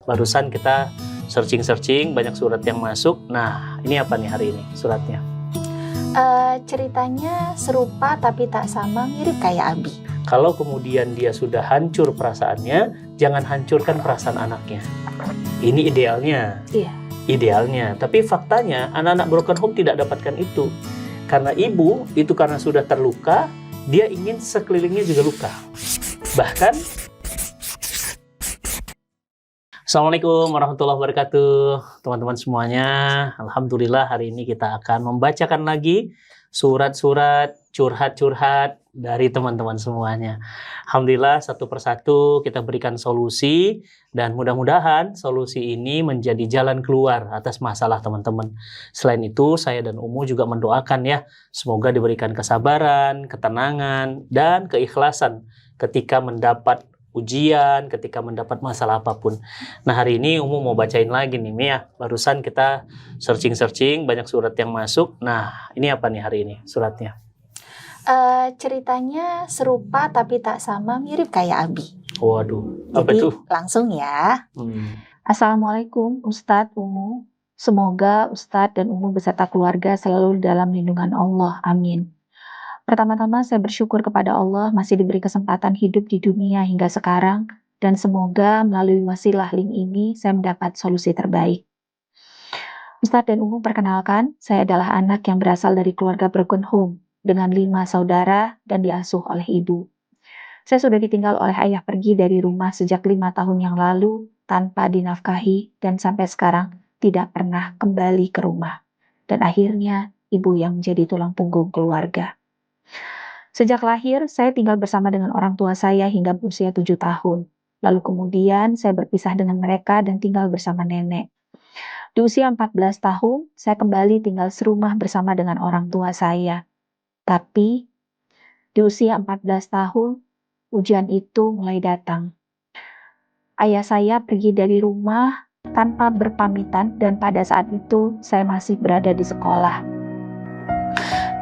Barusan kita searching-searching, banyak surat yang masuk. Nah, ini apa nih hari ini suratnya? Ceritanya serupa tapi tak sama, mirip kayak Abi. Kalau kemudian dia sudah hancur perasaannya, jangan hancurkan perasaan anaknya. Ini idealnya. Iya. Idealnya. Tapi faktanya anak-anak broken home tidak dapatkan itu. Karena ibu itu karena sudah terluka, dia ingin sekelilingnya juga luka. Bahkan Assalamualaikum warahmatullahi wabarakatuh, teman-teman semuanya. Alhamdulillah hari ini kita akan membacakan lagi surat-surat curhat-curhat dari teman-teman semuanya. Alhamdulillah satu persatu kita berikan solusi dan mudah-mudahan solusi ini menjadi jalan keluar atas masalah teman-teman. Selain itu saya dan Umu juga mendoakan ya, semoga diberikan kesabaran, ketenangan, dan keikhlasan ketika mendapat ujian, ketika mendapat masalah apapun. Nah hari ini Umu mau bacain lagi nih Mia. Barusan kita searching-searching, banyak surat yang masuk. Nah ini apa nih hari ini suratnya? Ceritanya serupa tapi tak sama, mirip kayak Abi. Waduh, apa Jadi itu? langsung ya. Assalamualaikum Ustadz, Umu. Semoga Ustadz dan Umu beserta keluarga selalu dalam lindungan Allah. Amin. Pertama-tama saya bersyukur kepada Allah masih diberi kesempatan hidup di dunia hingga sekarang, dan semoga melalui wasilah link ini saya mendapat solusi terbaik. Ustadz dan Umu, perkenalkan, saya adalah anak yang berasal dari keluarga broken home dengan 5 saudara dan diasuh oleh ibu. Saya sudah ditinggal oleh ayah pergi dari rumah sejak 5 tahun yang lalu tanpa dinafkahi dan sampai sekarang tidak pernah kembali ke rumah. Dan akhirnya ibu yang menjadi tulang punggung keluarga. Sejak lahir, saya tinggal bersama dengan orang tua saya hingga berusia 7 tahun. Lalu kemudian saya berpisah dengan mereka dan tinggal bersama nenek. Di usia 14 tahun, saya kembali tinggal serumah bersama dengan orang tua saya. Tapi, di usia 14 tahun, ujian itu mulai datang. Ayah saya pergi dari rumah tanpa berpamitan dan pada saat itu saya masih berada di sekolah.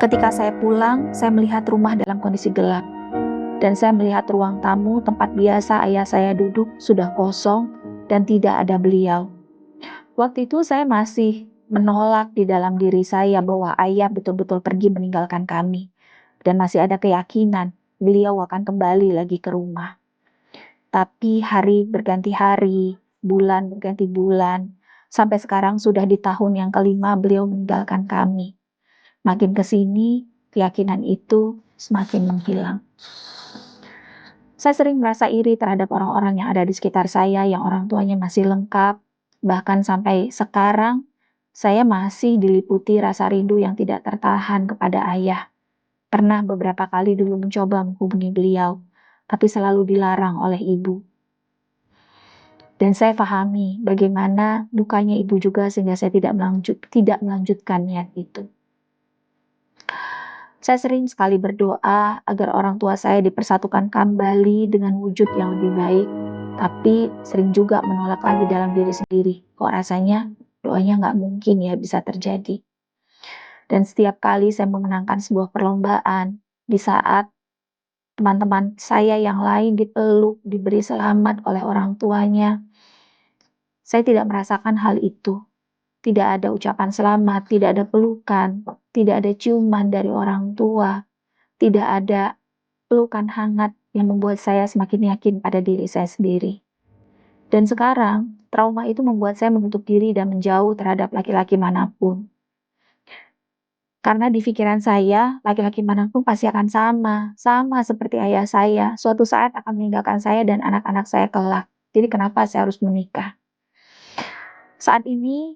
Ketika saya pulang, saya melihat rumah dalam kondisi gelap. Dan saya melihat ruang tamu tempat biasa ayah saya duduk sudah kosong dan tidak ada beliau. Waktu itu saya masih menolak di dalam diri saya bahwa ayah betul-betul pergi meninggalkan kami. Dan masih ada keyakinan beliau akan kembali lagi ke rumah. Tapi hari berganti hari, bulan berganti bulan, sampai sekarang sudah di tahun yang kelima beliau meninggalkan kami. Makin kesini, keyakinan itu semakin menghilang. Saya sering merasa iri terhadap orang-orang yang ada di sekitar saya yang orang tuanya masih lengkap. Bahkan sampai sekarang, saya masih diliputi rasa rindu yang tidak tertahan kepada ayah. Pernah beberapa kali dulu mencoba menghubungi beliau, tapi selalu dilarang oleh ibu. Dan saya pahami bagaimana dukanya ibu juga sehingga saya tidak melanjutkan niat itu. Saya sering sekali berdoa agar orang tua saya dipersatukan kembali dengan wujud yang lebih baik, tapi sering juga menolak lagi dalam diri sendiri. Kok rasanya doanya nggak mungkin ya bisa terjadi. Dan setiap kali saya memenangkan sebuah perlombaan, di saat teman-teman saya yang lain dipeluk, diberi selamat oleh orang tuanya, saya tidak merasakan hal itu. Tidak ada ucapan selamat, tidak ada pelukan, tidak ada ciuman dari orang tua, tidak ada pelukan hangat yang membuat saya semakin yakin pada diri saya sendiri. Dan sekarang, trauma itu membuat saya menutup diri dan menjauh terhadap laki-laki manapun. Karena di pikiran saya, laki-laki manapun pasti akan sama seperti ayah saya. Suatu saat akan meninggalkan saya dan anak-anak saya kelak. Jadi kenapa saya harus menikah? Saat ini,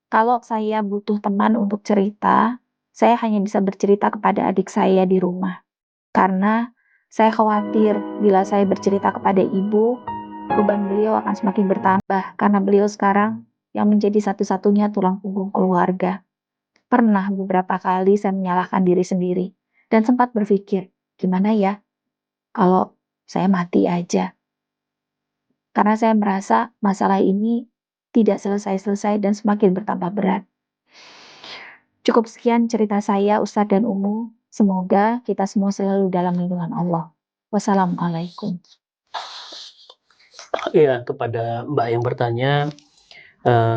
kalau saya butuh teman untuk cerita, saya hanya bisa bercerita kepada adik saya di rumah. Karena saya khawatir bila saya bercerita kepada ibu, beban beliau akan semakin bertambah karena beliau sekarang yang menjadi satu-satunya tulang punggung keluarga. Pernah beberapa kali saya menyalahkan diri sendiri dan sempat berpikir, gimana ya kalau saya mati aja? Karena saya merasa masalah ini tidak selesai-selesai dan semakin bertambah berat. Cukup sekian cerita saya, Ustadz dan Umu. Semoga kita semua selalu dalam lindungan Allah. Wassalamualaikum. Ya, kepada Mbak yang bertanya,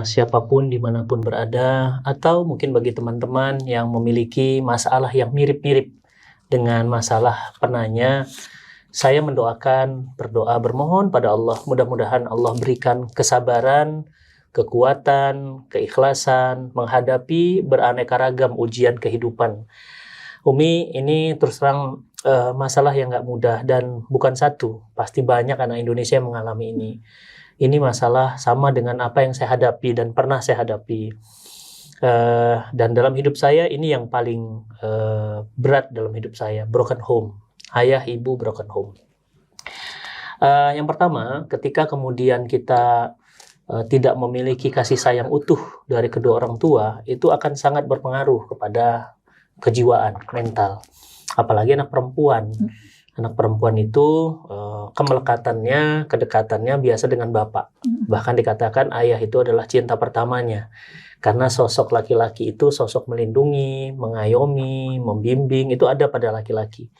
siapapun dimanapun berada, atau mungkin bagi teman-teman yang memiliki masalah yang mirip-mirip dengan masalah penanya, saya mendoakan, berdoa, bermohon pada Allah, mudah-mudahan Allah berikan kesabaran, kekuatan, keikhlasan, menghadapi beraneka ragam ujian kehidupan. Umi, ini terus terang masalah yang nggak mudah dan bukan satu, pasti banyak anak Indonesia yang mengalami ini. Ini masalah sama dengan apa yang saya hadapi dan pernah saya hadapi. Dan dalam hidup saya ini yang paling berat dalam hidup saya, broken home. Ayah, ibu, broken home. Yang pertama, ketika kemudian kita tidak memiliki kasih sayang utuh dari kedua orang tua, itu akan sangat berpengaruh kepada kejiwaan, mental. Apalagi anak perempuan. Anak perempuan itu kemelekatannya, kedekatannya biasa dengan bapak. Bahkan dikatakan ayah itu adalah cinta pertamanya. Karena sosok laki-laki itu sosok melindungi, mengayomi, membimbing, itu ada pada laki-laki.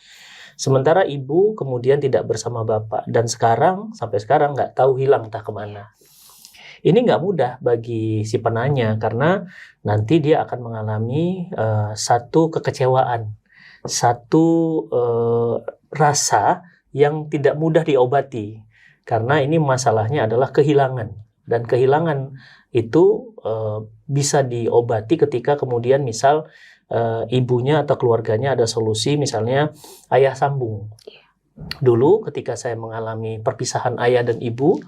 Sementara ibu kemudian tidak bersama bapak. Dan sampai sekarang nggak tahu hilang entah kemana. Ini nggak mudah bagi si penanya karena nanti dia akan mengalami satu kekecewaan, satu rasa yang tidak mudah diobati. Karena ini masalahnya adalah kehilangan. Dan kehilangan itu bisa diobati ketika kemudian misal ibunya atau keluarganya ada solusi, misalnya ayah sambung. Dulu ketika saya mengalami perpisahan ayah dan ibu,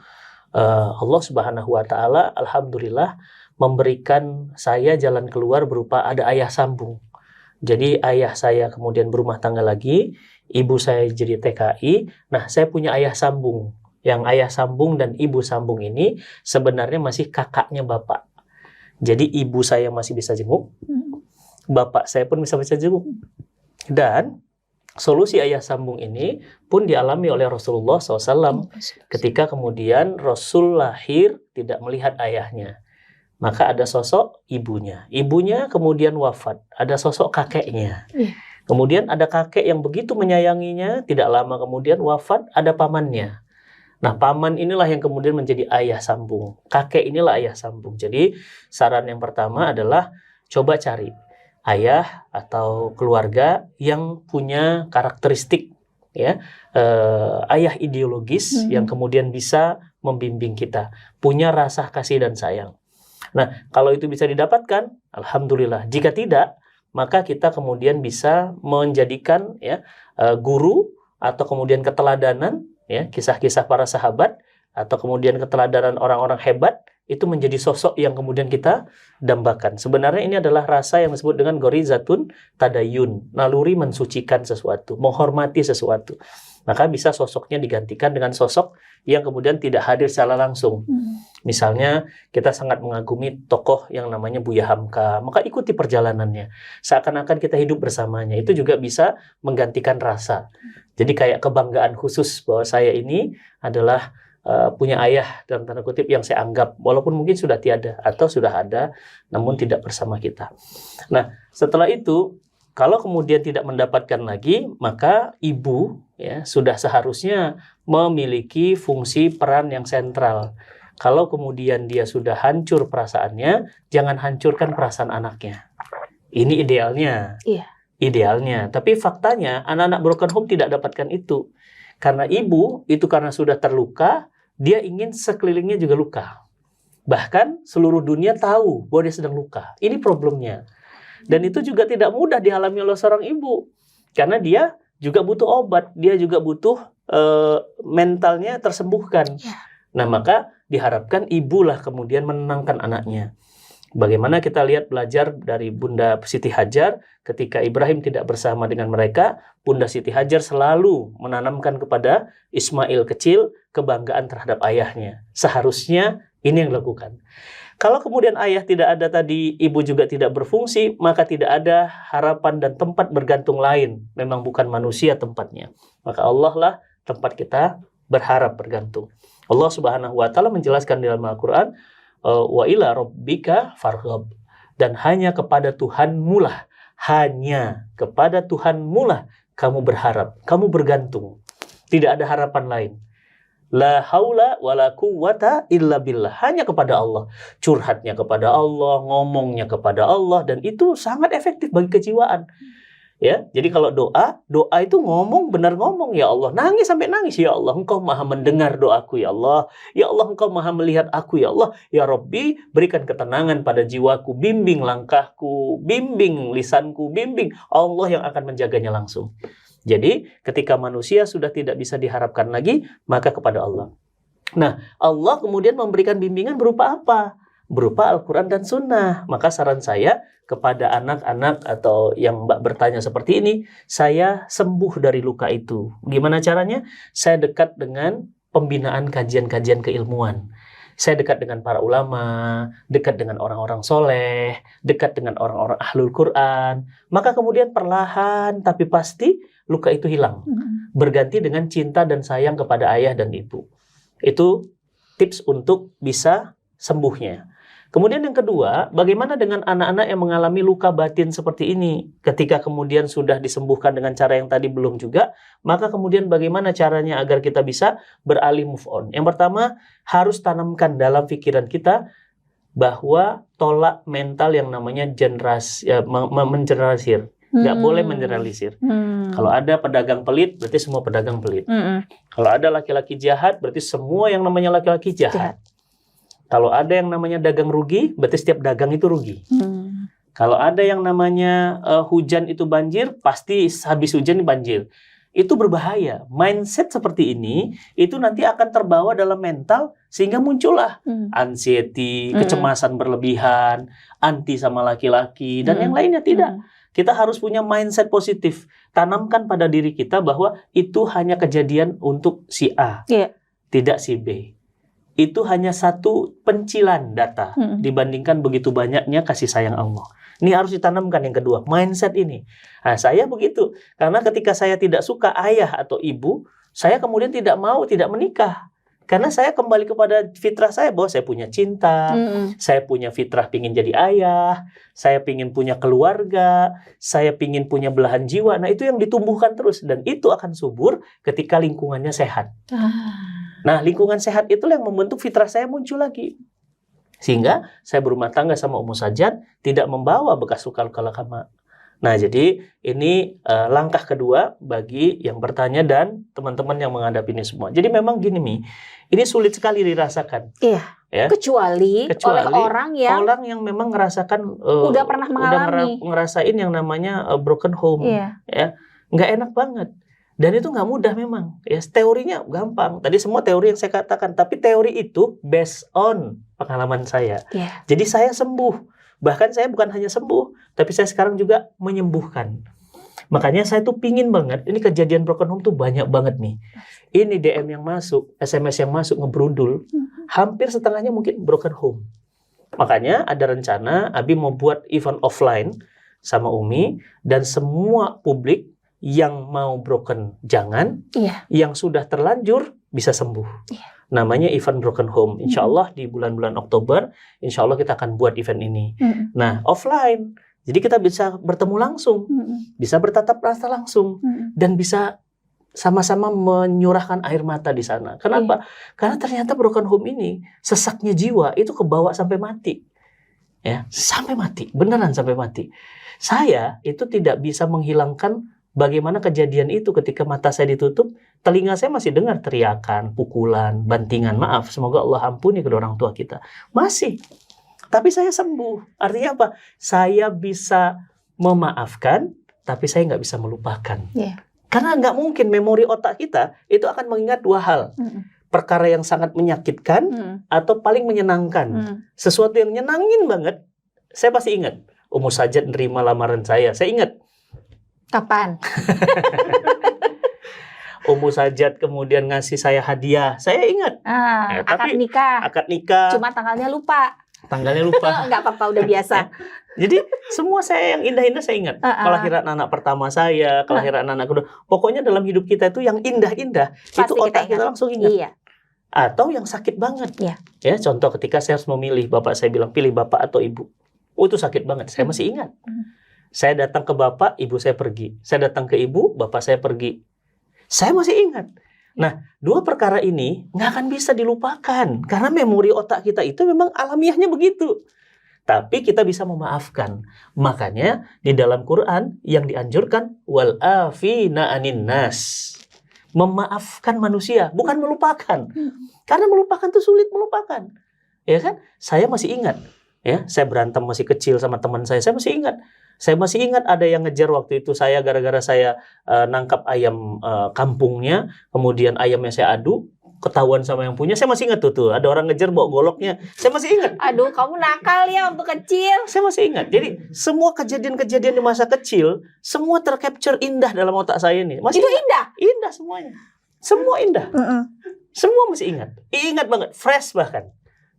Allah Subhanahu wa Ta'ala alhamdulillah memberikan saya jalan keluar berupa ada ayah sambung. Jadi ayah saya kemudian berumah tangga lagi, ibu saya jadi TKI. Nah, saya punya ayah sambung. Yang ayah sambung dan ibu sambung ini sebenarnya masih kakaknya bapak. Jadi ibu saya masih bisa jenguk, bapak saya pun bisa jenguk. Dan solusi ayah sambung ini pun dialami oleh Rasulullah SAW ketika kemudian Rasul lahir tidak melihat ayahnya. Maka ada sosok ibunya. Ibunya kemudian wafat. Ada sosok kakeknya. Kemudian ada kakek yang begitu menyayanginya, tidak lama kemudian wafat, ada pamannya. Nah, paman inilah yang kemudian menjadi ayah sambung. Kakek inilah ayah sambung. Jadi saran yang pertama adalah coba cari ayah atau keluarga yang punya karakteristik ayah ideologis yang kemudian bisa membimbing kita, punya rasa kasih dan sayang. Nah, kalau itu bisa didapatkan, alhamdulillah. Jika tidak, maka kita kemudian bisa menjadikan guru atau kemudian keteladanan, kisah-kisah para sahabat atau kemudian keteladanan orang-orang hebat itu menjadi sosok yang kemudian kita dambakan. Sebenarnya ini adalah rasa yang disebut dengan gorizatun tadayun, naluri mensucikan sesuatu, menghormati sesuatu. Maka bisa sosoknya digantikan dengan sosok yang kemudian tidak hadir secara langsung. Misalnya kita sangat mengagumi tokoh yang namanya Buya Hamka, maka ikuti perjalanannya. Seakan-akan kita hidup bersamanya. Itu juga bisa menggantikan rasa. Jadi kayak kebanggaan khusus bahwa saya ini adalah punya ayah dalam tanda kutip yang saya anggap walaupun mungkin sudah tiada atau sudah ada namun tidak bersama kita. Nah, setelah itu kalau kemudian tidak mendapatkan lagi, maka ibu sudah seharusnya memiliki fungsi peran yang sentral. Kalau kemudian dia sudah hancur perasaannya, jangan hancurkan perasaan anaknya. Ini idealnya. Idealnya. Tapi faktanya anak-anak broken home tidak dapatkan itu. Karena ibu itu karena sudah terluka, dia ingin sekelilingnya juga luka. Bahkan seluruh dunia tahu bahwa dia sedang luka. Ini problemnya. Dan itu juga tidak mudah dialami oleh seorang ibu. Karena dia juga butuh obat. Dia juga butuh mentalnya tersembuhkan. Nah, maka diharapkan ibulah kemudian menenangkan anaknya. Bagaimana kita lihat belajar dari Bunda Siti Hajar ketika Ibrahim tidak bersama dengan mereka, Bunda Siti Hajar selalu menanamkan kepada Ismail kecil kebanggaan terhadap ayahnya. Seharusnya ini yang dilakukan. Kalau kemudian ayah tidak ada tadi, ibu juga tidak berfungsi, maka tidak ada harapan dan tempat bergantung lain. Memang bukan manusia tempatnya. Maka Allah lah tempat kita berharap bergantung. Allah Subhanahu wa Ta'ala menjelaskan dalam Al-Quran, wa ila rabbika farghab, dan hanya kepada Tuhanmu lah, hanya kepada Tuhanmu lah kamu berharap, kamu bergantung, tidak ada harapan lain. La haula wala quwwata illa billah. Hanya kepada Allah. Curhatnya kepada Allah, ngomongnya kepada Allah, dan itu sangat efektif bagi kejiwaan. Ya, jadi kalau doa itu ngomong, benar ngomong, ya Allah, nangis sampai nangis, ya Allah, Engkau Maha mendengar doaku, ya Allah, Engkau Maha melihat aku, ya Allah, ya Rabbi, berikan ketenangan pada jiwaku, bimbing langkahku, bimbing lisanku, bimbing, Allah yang akan menjaganya langsung. Jadi, ketika manusia sudah tidak bisa diharapkan lagi, maka kepada Allah. Nah, Allah kemudian memberikan bimbingan berupa apa? Berupa Al-Quran dan Sunnah. Maka saran saya kepada anak-anak atau yang Mbak bertanya seperti ini, saya sembuh dari luka itu. Gimana caranya? Saya dekat dengan pembinaan kajian-kajian keilmuan. Saya dekat dengan para ulama, dekat dengan orang-orang soleh, dekat dengan orang-orang ahlul Quran. Maka kemudian perlahan tapi pasti luka itu hilang. Berganti dengan cinta dan sayang kepada ayah dan ibu. Itu tips untuk bisa sembuhnya. Kemudian yang kedua, bagaimana dengan anak-anak yang mengalami luka batin seperti ini? Ketika kemudian sudah disembuhkan dengan cara yang tadi belum juga, maka kemudian bagaimana caranya agar kita bisa beralih move on? Yang pertama, harus tanamkan dalam pikiran kita bahwa tolak mental yang namanya mengeneralisir. Nggak boleh mengeneralisir. Kalau ada pedagang pelit, berarti semua pedagang pelit. Kalau ada laki-laki jahat, berarti semua yang namanya laki-laki jahat. Kalau ada yang namanya dagang rugi, berarti setiap dagang itu rugi. Kalau ada yang namanya hujan itu banjir, pasti habis hujan banjir. Itu berbahaya. Mindset seperti ini, itu nanti akan terbawa dalam mental, sehingga muncullah anxiety, kecemasan berlebihan, anti sama laki-laki, dan yang lainnya tidak. Kita harus punya mindset positif. Tanamkan pada diri kita bahwa itu hanya kejadian untuk si A, tidak si B. Itu hanya satu pencilan data dibandingkan begitu banyaknya kasih sayang Allah. Ini harus ditanamkan yang kedua, mindset ini. Nah, saya begitu. Karena ketika saya tidak suka ayah atau ibu, saya kemudian tidak menikah. Karena saya kembali kepada fitrah saya bahwa saya punya cinta, saya punya fitrah pingin jadi ayah, saya pingin punya keluarga, saya pingin punya belahan jiwa. Nah, itu yang ditumbuhkan terus. Dan itu akan subur ketika lingkungannya sehat. Nah, lingkungan sehat itulah yang membentuk fitrah saya muncul lagi. Sehingga saya berumah tangga sama Ummu Sajjad tidak membawa bekas luka-luka lama. Nah, jadi ini langkah kedua bagi yang bertanya dan teman-teman yang menghadapi ini semua. Jadi memang gini, Mi, ini sulit sekali dirasakan. Iya. Ya? Kecuali oleh orang yang memang ngerasakan udah pernah mengalami, ngerasain yang namanya broken home. Ya, nggak enak banget. Dan itu nggak mudah memang. Ya, teorinya gampang. Tadi semua teori yang saya katakan, tapi teori itu based on pengalaman saya. Jadi saya sembuh. Bahkan saya bukan hanya sembuh, tapi saya sekarang juga menyembuhkan. Makanya saya tuh pingin banget, ini kejadian broken home tuh banyak banget nih. Ini DM yang masuk, SMS yang masuk ngebrudul, hampir setengahnya mungkin broken home. Makanya ada rencana, Abi mau buat event offline sama Umi, dan semua publik yang mau broken jangan, yang sudah terlanjur bisa sembuh. Namanya event broken home. Insya Allah di bulan-bulan Oktober, insya Allah kita akan buat event ini. Nah, offline. Jadi kita bisa bertemu langsung, bisa bertatap rasa langsung, dan bisa sama-sama menyurahkan air mata di sana. Kenapa? Karena ternyata broken home ini, sesaknya jiwa itu kebawa sampai mati. Ya, sampai mati, beneran sampai mati. Saya itu tidak bisa menghilangkan bagaimana kejadian itu ketika mata saya ditutup, telinga saya masih dengar teriakan, pukulan, bantingan. Maaf, semoga Allah ampuni kedua orang tua kita. Masih. Tapi saya sembuh. Artinya apa? Saya bisa memaafkan, tapi saya nggak bisa melupakan. Karena nggak mungkin memori otak kita itu akan mengingat dua hal. Perkara yang sangat menyakitkan atau paling menyenangkan. Sesuatu yang nyenangin banget, saya pasti ingat. Ummu Sajjad nerima lamaran saya ingat. Kapan? Ummu Sajjad kemudian ngasih saya hadiah, saya ingat. Akad nikah. Cuma tanggalnya lupa. Nggak apa-apa, udah biasa. Jadi semua saya yang indah-indah saya ingat. Kelahiran anak pertama saya, kelahiran anak kedua. Pokoknya dalam hidup kita itu yang indah-indah, itu otak kita langsung ingat. Atau yang sakit banget. Ya, contoh ketika saya harus memilih, bapak saya bilang pilih bapak atau ibu. Oh, itu sakit banget, saya masih ingat. Saya datang ke bapak, ibu saya pergi. Saya datang ke ibu, bapak saya pergi. Saya masih ingat. Nah, dua perkara ini nggak akan bisa dilupakan karena memori otak kita itu memang alamiahnya begitu. Tapi kita bisa memaafkan. Makanya di dalam Quran yang dianjurkan wal afina anin nas. Memaafkan manusia, bukan melupakan. Karena melupakan itu sulit melupakan. Ya kan? Saya masih ingat, ya, saya berantem masih kecil sama teman saya masih ingat. Saya masih ingat ada yang ngejar waktu itu saya gara-gara saya nangkap ayam kampungnya, kemudian ayamnya saya adu, ketahuan sama yang punya. Saya masih ingat tuh ada orang ngejar bawa goloknya. Saya masih ingat. Aduh, kamu nakal ya untuk kecil. Saya masih ingat. Jadi semua kejadian-kejadian di masa kecil semua tercapture indah dalam otak saya nih. Masih Itu ingat. indah. Indah semuanya. Semua indah. Semua masih ingat. Ingat banget, fresh bahkan.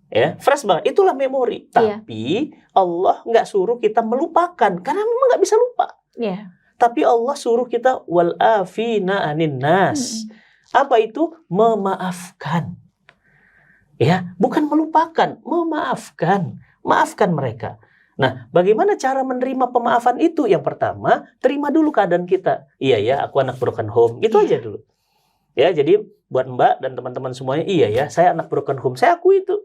Ya, fresh banget. Itulah memori. Iya. Tapi Allah nggak suruh kita melupakan karena memang nggak bisa lupa. Iya. Tapi Allah suruh kita wal afina anin nas. Apa itu? Memaafkan. Ya, bukan melupakan, memaafkan. Maafkan mereka. Nah, bagaimana cara menerima pemaafan itu? Yang pertama, terima dulu keadaan kita. Iya ya, aku anak broken home. Itu aja dulu. Ya, jadi buat Mbak dan teman-teman semuanya, iya ya, saya anak broken home. Saya akui itu.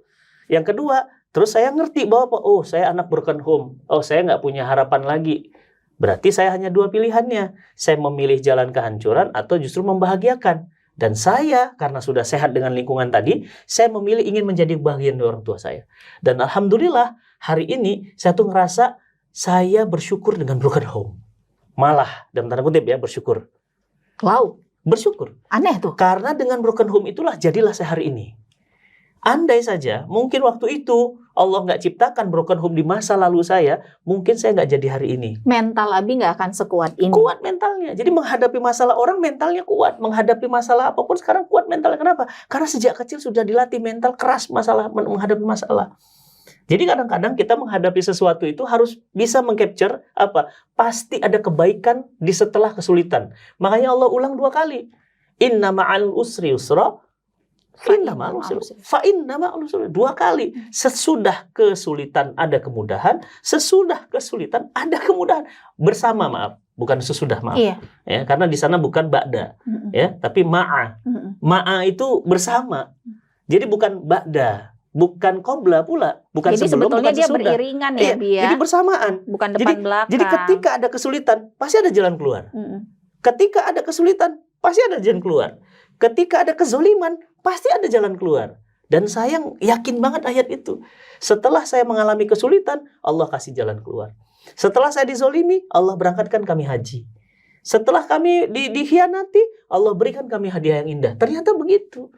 Yang kedua, terus saya ngerti bahwa oh saya anak broken home, oh saya nggak punya harapan lagi. Berarti saya hanya dua pilihannya. Saya memilih jalan kehancuran atau justru membahagiakan. Dan saya karena sudah sehat dengan lingkungan tadi, saya memilih ingin menjadi bagian dari orang tua saya. Dan alhamdulillah hari ini saya tuh ngerasa saya bersyukur dengan broken home. Malah dalam tanda kutip ya bersyukur. Wow, Bersyukur. aneh tuh. Karena dengan broken home itulah jadilah saya hari ini. Andai saja mungkin waktu itu Allah nggak ciptakan broken home di masa lalu saya, mungkin saya nggak jadi hari ini. Mental Abi nggak akan sekuat ini. Kuat mentalnya. Jadi menghadapi masalah orang mentalnya kuat. Menghadapi masalah apapun sekarang kuat mentalnya. Kenapa? Karena sejak kecil sudah dilatih mental keras masalah menghadapi masalah. Jadi kadang-kadang kita menghadapi sesuatu itu harus bisa mengcapture apa? Pasti ada kebaikan di setelah kesulitan. Makanya Allah ulang 2 kali. Inna ma'al usri yusra. Inna ma'al usri. Fa inna ma'al usri. 2 kali. Sesudah kesulitan ada kemudahan, sesudah kesulitan ada kemudahan. Bersama, maaf, bukan sesudah, maaf. Iya. Ya, karena di sana bukan ba'da, ya, tapi ma'a. Ma'a itu bersama. Jadi bukan ba'da, bukan qabla pula, bukan Jadi sebelum, sebetulnya bukan dia sesudah. beriringan ya, Iya, Bi ya. jadi bersamaan. Bukan depan belakang. Jadi ketika ada kesulitan, pasti ada jalan keluar. Ketika ada kesulitan, pasti ada jalan keluar. Ketika ada kezoliman, pasti ada jalan keluar. Dan saya yakin banget ayat itu. Setelah saya mengalami kesulitan, Allah kasih jalan keluar. Setelah saya dizolimi, Allah berangkatkan kami haji. Setelah kami dikhianati, Allah berikan kami hadiah yang indah. Ternyata begitu.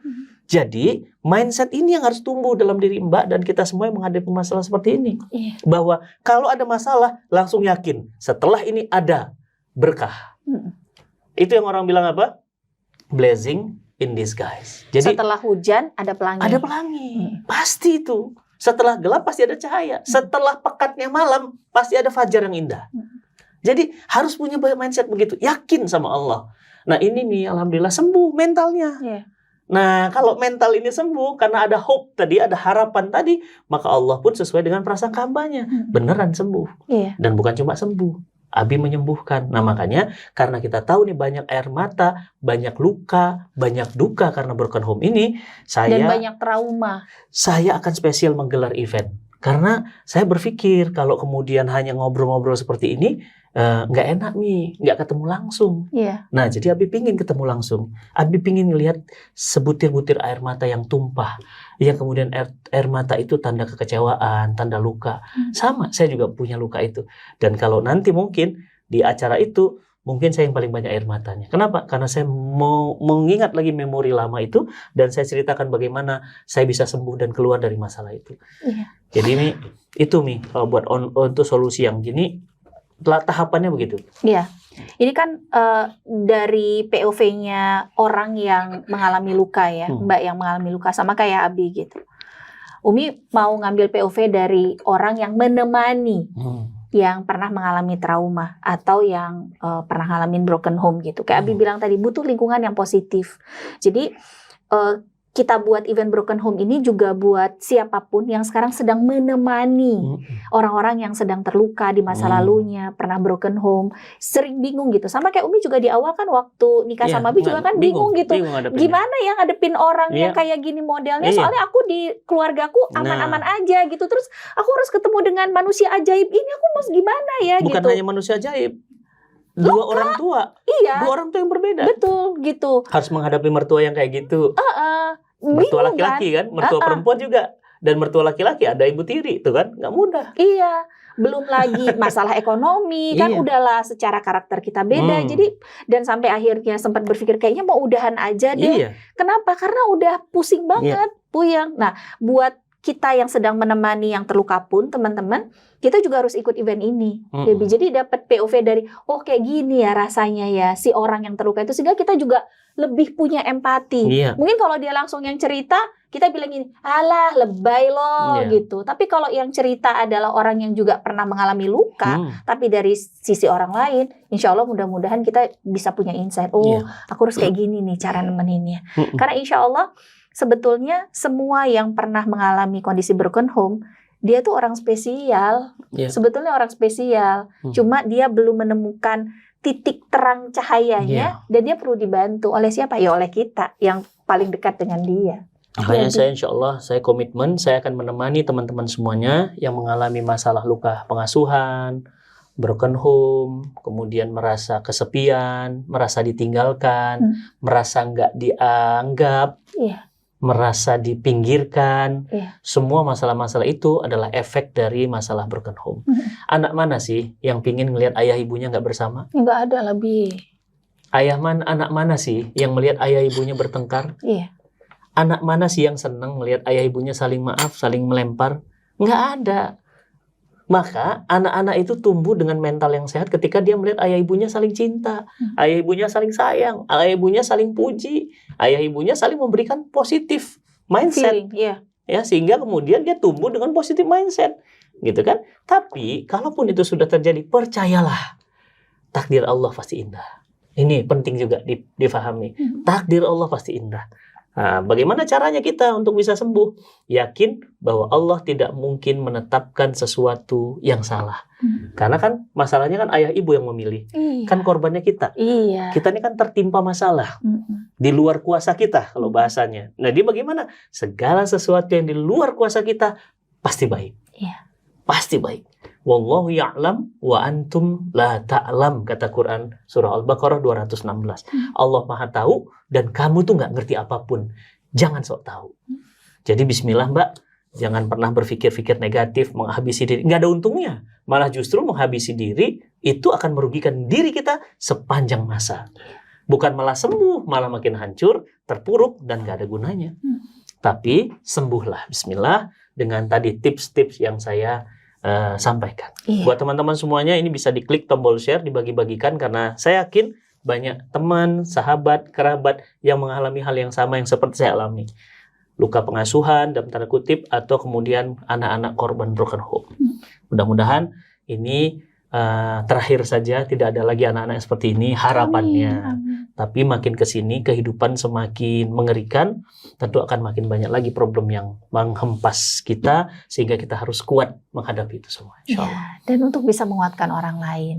Jadi, mindset ini yang harus tumbuh dalam diri Mbak dan kita semua yang menghadapi masalah seperti ini. Iya. Bahwa kalau ada masalah, langsung yakin. Setelah ini ada berkah. Itu yang orang bilang apa? Blessing in disguise. Jadi Setelah hujan ada pelangi. ada pelangi. Pasti itu. Setelah gelap pasti ada cahaya. Setelah pekatnya malam pasti ada fajar yang indah. Jadi harus punya mindset begitu. Yakin sama Allah. Nah ini nih alhamdulillah sembuh mentalnya. Iya. Nah kalau mental ini sembuh karena ada hope tadi, ada harapan tadi, maka Allah pun sesuai dengan prasangka hambanya. Beneran sembuh. Iya. Dan bukan cuma sembuh. Abi menyembuhkan. Nah makanya karena kita tahu nih banyak air mata, banyak luka, banyak duka karena broken home ini, Dan banyak trauma. saya akan spesial menggelar event. Karena saya berpikir kalau kemudian hanya ngobrol-ngobrol seperti ini, nggak enak nih, nggak ketemu langsung. Iya. Nah jadi Abi pingin ketemu langsung. Abi pingin ngelihat sebutir-butir air mata yang tumpah. Yang kemudian air mata itu tanda kekecewaan, tanda luka. Sama, saya juga punya luka itu. Dan kalau nanti mungkin di acara itu, mungkin saya yang paling banyak air matanya. Kenapa? Karena saya mau mengingat lagi memori lama itu, dan saya ceritakan bagaimana saya bisa sembuh dan keluar dari masalah itu. Iya. Jadi itu kalau buat untuk solusi yang gini, tahapannya begitu. Iya. Ini kan dari POV-nya orang yang mengalami luka ya, Mbak yang mengalami luka, sama kayak Abi gitu. Umi mau ngambil POV dari orang yang menemani, yang pernah mengalami trauma atau yang pernah ngalamin broken home gitu. Kayak Abi bilang tadi, butuh lingkungan yang positif. Jadi kita buat event Broken Home ini juga buat siapapun yang sekarang sedang menemani orang-orang yang sedang terluka di masa lalunya, pernah broken home, sering bingung gitu. Sama kayak Umi juga di awal kan waktu nikah sama Abi juga kan bingung gitu. Gimana ya ngadepin orang yang kayak gini modelnya, soalnya aku di keluargaku aman-aman aja gitu. Terus aku harus ketemu dengan manusia ajaib ini, aku mau gimana ya gitu. Bukan hanya manusia ajaib. Dua orang tua. Iya. Dua orang tua yang berbeda. Betul gitu. Harus menghadapi mertua yang kayak gitu. Mertua laki-laki kan, mertua perempuan juga. Dan mertua laki-laki ada ibu tiri, itu kan nggak mudah. Iya, belum lagi masalah ekonomi kan udahlah secara karakter kita beda. Jadi dan sampai akhirnya sempat berpikir kayaknya mau udahan aja deh. Kenapa? Karena udah pusing banget, puyeng. Nah, buat kita yang sedang menemani yang terluka pun teman-teman, kita juga harus ikut event ini. Jadi dapat POV dari kayak gini ya rasanya ya si orang yang terluka itu, sehingga kita juga lebih punya empati. Mungkin kalau dia langsung yang cerita, kita bilang gini, alah lebay loh gitu. Tapi kalau yang cerita adalah orang yang juga pernah mengalami luka, tapi dari sisi orang lain, insya Allah mudah-mudahan kita bisa punya insight. Aku harus kayak gini nih cara nemeninnya. Karena insya Allah sebetulnya semua yang pernah mengalami kondisi broken home, dia tuh orang spesial. Sebetulnya orang spesial. Cuma dia belum menemukan titik terang cahayanya, dan dia perlu dibantu oleh siapa? Ya oleh kita yang paling dekat dengan dia. Makanya saya insya Allah, saya komitmen, saya akan menemani teman-teman semuanya yang mengalami masalah luka pengasuhan, broken home, kemudian merasa kesepian, merasa ditinggalkan, merasa nggak dianggap, merasa dipinggirkan. Semua masalah-masalah itu adalah efek dari masalah broken home. Anak mana sih yang pingin ngelihat ayah ibunya nggak bersama? Nggak ada lebih. Anak mana sih yang melihat ayah ibunya bertengkar? Anak mana sih yang senang melihat ayah ibunya saling maaf, saling melempar? Nggak ada. Maka anak-anak itu tumbuh dengan mental yang sehat ketika dia melihat ayah ibunya saling cinta, ayah ibunya saling sayang, ayah ibunya saling puji, ayah ibunya saling memberikan positif mindset. Ya, sehingga kemudian dia tumbuh dengan positif mindset, gitu kan? Tapi kalaupun itu sudah terjadi, percayalah, takdir Allah pasti indah. Ini penting juga difahami. Takdir Allah pasti indah. Nah, bagaimana caranya kita untuk bisa sembuh? Yakin bahwa Allah tidak mungkin menetapkan sesuatu yang salah. Karena kan masalahnya kan ayah ibu yang memilih. Kan korbannya kita. Kita ini kan tertimpa masalah. Di luar kuasa kita kalau bahasanya. Nah, dia bagaimana? Segala sesuatu yang di luar kuasa kita pasti baik. Pasti baik. Wallahu ya'lam wa antum la ta'lam, kata Quran surah Al-Baqarah 216. Allah Maha tahu dan kamu tuh nggak ngerti apapun. Jangan sok tahu. Jadi bismillah Mbak, jangan pernah berpikir-pikir negatif, menghabisi diri. Nggak ada untungnya. Malah justru menghabisi diri itu akan merugikan diri kita sepanjang masa. Bukan malah sembuh, malah makin hancur, terpuruk dan nggak ada gunanya. Tapi sembuhlah bismillah dengan tadi tips-tips yang saya sampaikan. Buat teman-teman semuanya, ini bisa diklik tombol share, dibagi-bagikan, karena saya yakin banyak teman, sahabat, kerabat yang mengalami hal yang sama yang seperti saya alami. Luka pengasuhan dalam tanda kutip, atau kemudian anak-anak korban broken home. Mudah-mudahan ini terakhir saja, tidak ada lagi anak-anak seperti ini harapannya. Tapi makin kesini kehidupan semakin mengerikan, tentu akan makin banyak lagi problem yang menghempas kita, sehingga kita harus kuat menghadapi itu semua, insya Allah. Dan untuk bisa menguatkan orang lain.